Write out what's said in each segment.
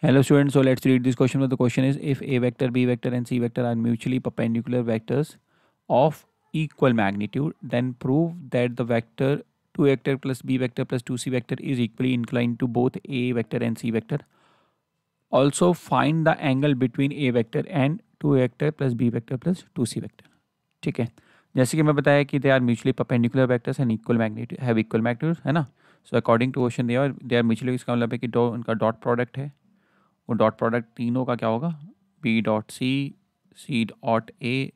Hello students, so let's read this question. The question is, if A vector, B vector and C vector are mutually perpendicular vectors of equal magnitude, then prove that the vector 2 vector plus B vector plus 2C vector is equally inclined to both A vector and C vector. Also find the angle between A vector and 2 vector plus B vector plus 2C vector. ठीक है, जैसे कि मैं बताया कि they are mutually perpendicular vectors and equal magnitude have equal magnitude, है ना. So according to question they are mutually, इसका मतलब है कि उनका डॉट प्रोडक्ट है, वो डॉट प्रोडक्ट तीनों का क्या होगा, B dot C dot A,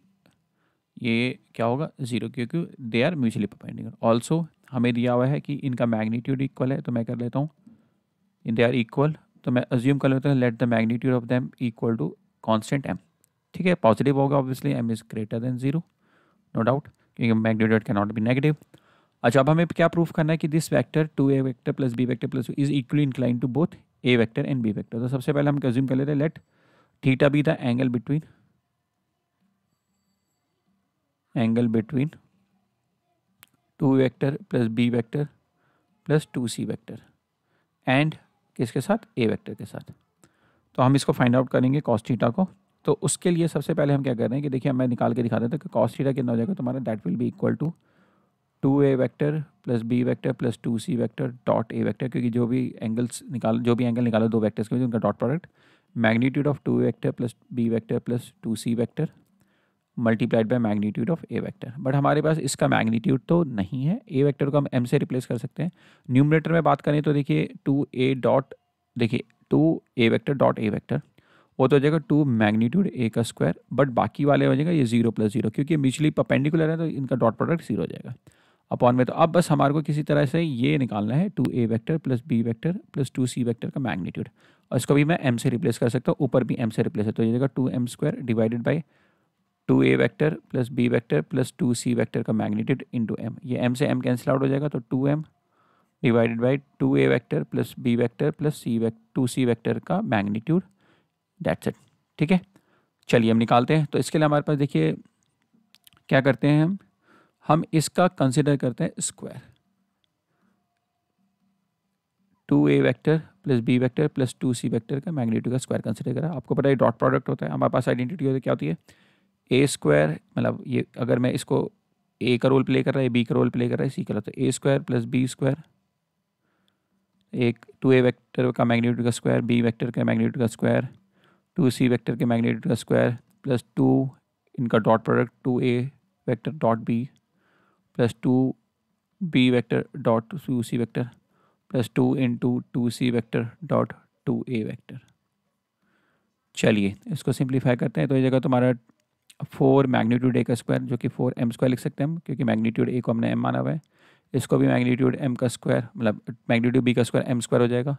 ये क्या होगा, जीरो, क्योंकि they are mutually perpendicular. Also हमें दिया हुआ है कि इनका मैग्नीट्यूड इक्वल है, तो मैं कर लेता हूँ दे आर इक्वल, तो मैं अज्यूम कर लेता हूँ let the magnitude of them equal to constant M. ठीक है, पॉजिटिव होगा obviously, M is greater than zero, no doubt, क्योंकि magnitude can not be negative. अच्छा, अब हमें क्या प्रूफ करना है कि this vector 2a vector plus b vector plus is equally incline to both a vector and b vector. तो सबसे पहले हम अज्यूम कर लेते हैं let theta be the angle between 2 vector plus b vector plus 2c vector and किसके साथ, a vector के साथ. तो हम इसको फाइंड आउट करेंगे कॉस थीटा को. तो उसके लिए सबसे पहले हम क्या कर रहे हैं कि देखिए, मैं निकाल के दिखा देता हूँ कि कॉस थीटा कितना हो जाएगा तुम्हारा, that will be equal to 2a vector plus b vector plus 2c vector dot a vector, क्योंकि जो भी एंगल निकालो दो वेक्टर्स के बीच, उनका dot product magnitude of 2 vector plus b vector plus 2c vector multiplied by magnitude of a vector. But हमारे पास इसका magnitude तो नहीं है, a वेक्टर को हम m से रिप्लेस कर सकते हैं. न्यूमरेटर में बात करें तो देखिए 2a vector dot a vector, वो तो हो जाएगा 2 मैग्नीट्यूड a का स्क्वायर, बट बाकी वाले हो जाएगा ये 0 प्लस 0, क्योंकि म्यूचुअली परपेंडिकुलर है तो इनका डॉट प्रोडक्ट 0 हो जाएगा अपॉन में. तो अब बस हमारे को किसी तरह से ये निकालना है 2a vector plus b vector plus 2c vector का मैग्नीट्यूड, और इसको भी मैं m से रिप्लेस कर सकता हूँ, ऊपर भी m से रिप्लेस है, तो ये जाएगा 2m square divided by 2a vector plus b vector plus 2c vector का मैग्नीट्यूड इंटू m. ये m से m कैंसिल आउट हो जाएगा, तो 2m divided by 2a vector plus b vector plus 2c vector का मैग्नीट्यूड, दैट्स इट. ठीक है, चलिए हम निकालते हैं. तो इसके लिए हमारे पास देखिए क्या करते हैं, हम इसका कंसिडर करते हैं square. 2a vector plus b vector plus 2c vector का मैग्नीट्यूड का स्क्वायर कंसिडर करा. आपको पता है डॉट प्रोडक्ट होता है, हमारे पास आइडेंटिटी क्या होती है, a स्क्वायर, मतलब ये अगर मैं इसको a का रोल प्ले कर रहा है, b का रोल प्ले कर रहा है, c का, तो a square plus b square, एक 2a वेक्टर का मैग्नीट्यूड का स्क्वायर, b वेक्टर का मैग्नीट्यूड का स्क्वायर, 2c वेक्टर के मैग्नीट्यूड का स्क्वायर प्लस 2 इनका dot product 2a vector dot b plus 2b vector dot 2c vector plus 2 into 2c vector dot 2a vector. चलिए इसको simplify करते हैं. तो ये जगह तुम्हारा 4 मैग्नीट्यूड a का स्क्वायर, जो कि 4m स्क्वायर लिख सकते हैं हम, क्योंकि मैग्नीट्यूड a को हमने m माना हुआ है. इसको भी मैग्नीट्यूड m का स्क्वायर, मतलब मैग्नीट्यूड b का स्क्वायर m स्क्वायर हो जाएगा.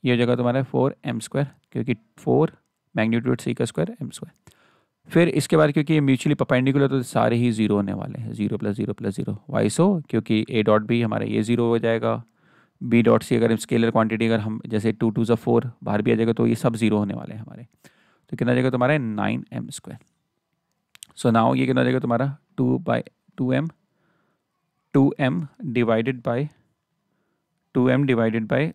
ये हो जाएगा तुम्हारा 4m स्क्वायर, क्योंकि 4 मैग्नीट्यूड c का स्क्वायर m स्क्वायर. फिर इसके बाद क्योंकि ये म्यूचुअली परपेंडिकुलर, तो सारे ही जीरो होने वाले हैं, 0 प्लस 0 प्लस 0. वाई सो, क्योंकि a डॉट बी हमारा ये 0 हो जाएगा, b डॉट सी अगर स्केलर क्वांटिटी अगर हम जैसे 2 2 4 बाहर भी आ जाएगा, तो ये सब जीरो होने वाले हैं हमारे. तो कितना जाएगा तुम्हारा 9m स्क्वायर. सो नाउ ये कितना जाएगा तुम्हारा 2m डिवाइडेड बाय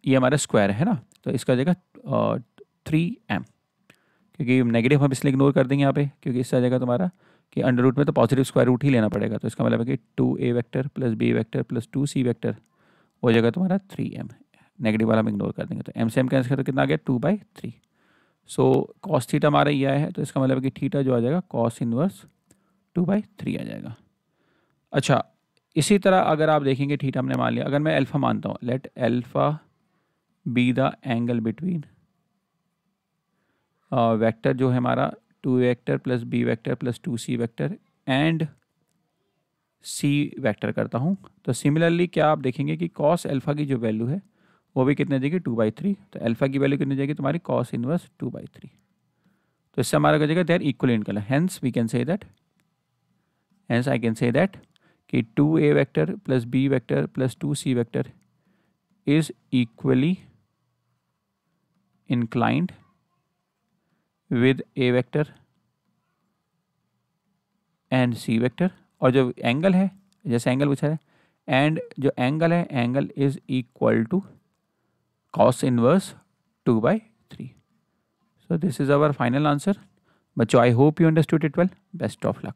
ये हमारा स्क्वायर है ना, तो इसका जाएगा 3m, क्योंकि नेगेटिव हम इसलिए इग्नोर कर देंगे यहाँ पे, क्योंकि इससे आ जाएगा तुम्हारा कि अंडर रूट में तो पॉजिटिव स्क्वायर रूट ही लेना पड़ेगा. तो इसका मतलब है कि 2a vector plus b vector plus 2c vector हो जाएगा तुम्हारा 3m. नेगेटिव वाला हम इग्नोर कर देंगे, तो m से m कैंसिल कर, तो कितना आ गया 2/3. सो कॉस थीटा हमारा ये आया है, तो इसका मतलब है कि थीटा जो आ जाएगा कॉस इनवर्स 2/3 आ जाएगा. अच्छा, इसी तरह अगर आप देखेंगे थीटा हमने मान लिया, अगर मैं अल्फा मानता हूँ, let alpha B the angle between vector जो है हमारा 2 vector plus b vector plus 2c vector and c vector करता हूँ. तो सिमिलरली क्या आप देखेंगे कि कॉस अल्फा की जो वैल्यू है वो भी कितने जाएगी 2/3. तो अल्फा की वैल्यू कितनी जाएगी तुम्हारी कॉस इनवर्स 2/3. तो इससे हमारा क्या जाएगा, they are equal in colour. Hence we can say that, hence I can say that कि 2a vector plus b vector plus 2c vector is equally inclined with a vector and c vector. और जो angle है, जैसे angle पूछा है, and जो angle है, angle is equal to cos inverse 2/3. So this is our final answer. But I hope you understood it well. Best of luck.